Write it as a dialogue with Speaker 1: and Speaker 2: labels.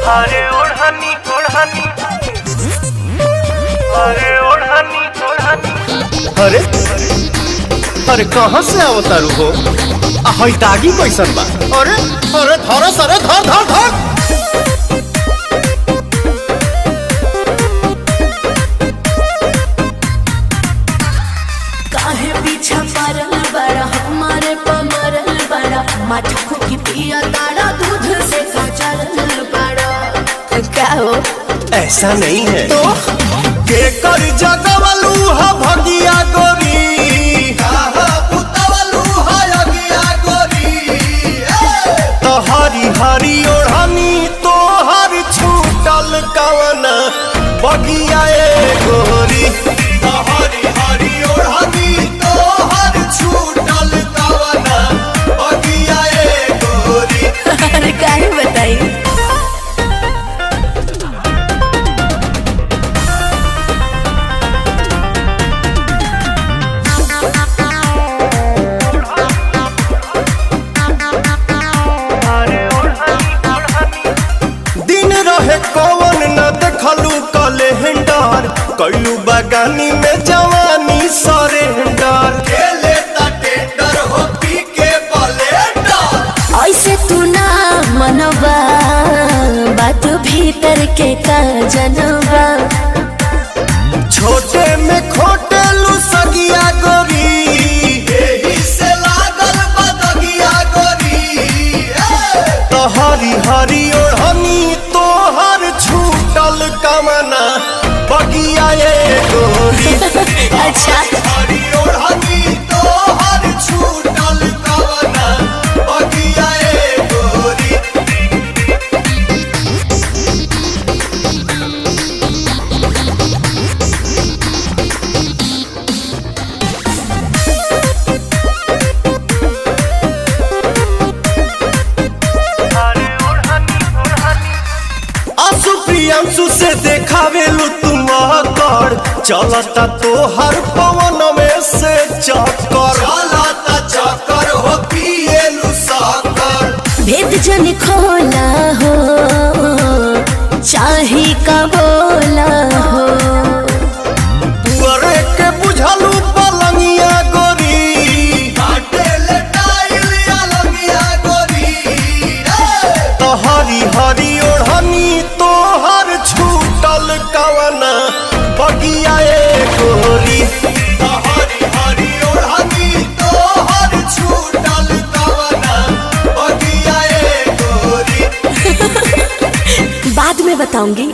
Speaker 1: अरे ओढ़नी ओढ़नी, अरे ओढ़नी ओढ़नी।
Speaker 2: अरे अरे कहाँ से आवतारू हो? हई दागी कैसन बा? अरे अरे धर सरे धर धर धर।
Speaker 3: काहे पीछा पड़ल बड़ा हमारे पमरल बड़ा मटकू की पिया तारा दूध से कचरल बड़ा। क्या हो?
Speaker 2: ऐसा नहीं है
Speaker 3: तो
Speaker 2: के कर जगवलू हा भगिया गोरी, पुतवलू हा अगिया गोरी। तो हरी हरी ओढ़नी तो हर छूटल कवन बगिया ए गोरी। तो हरी हरी ओढ़नी तो हर छूटल कवन बगिया ए गोरी।
Speaker 3: अरे काहे बताई?
Speaker 2: कौन न देखलू कैलेंडर, कैलू बगानी में जवानी सरेंडर। खेले ता टेंडर हो पी के ब्लेंडर।
Speaker 3: ऐसे तू ना मनवा बात भीतर के का जनवा।
Speaker 2: छोटे में खोटेलू सगिया गोरी, एही से लागल बदगिया गोरी। तो हरी हरी ओढ़नी तो हर छूटल कमना बगिया ए गोरी।
Speaker 3: अच्छा
Speaker 2: हरी ओढ़नी तो हर छूटल कमना बगिया ए गोरी। प्रियांशु से देखावेलू तुम कर, चलता तो हर पवन में से चक्कर। चलता चक्कर हो पिएलू साकर।
Speaker 3: भेद जन खोला हो चाहे का बोला हो।
Speaker 2: पुअरे के बुझलू पलंगिया गोरी, काटे ले टाइल अलंगिया गोरी। तो हरी हरी ओढ़नी तो हर छूटल कवना बगिया ए गोरी। तो हरी हरी ओढ़नी तो हर छूटल कवना बगिया ए गोरी।
Speaker 3: बाद में बताऊंगी।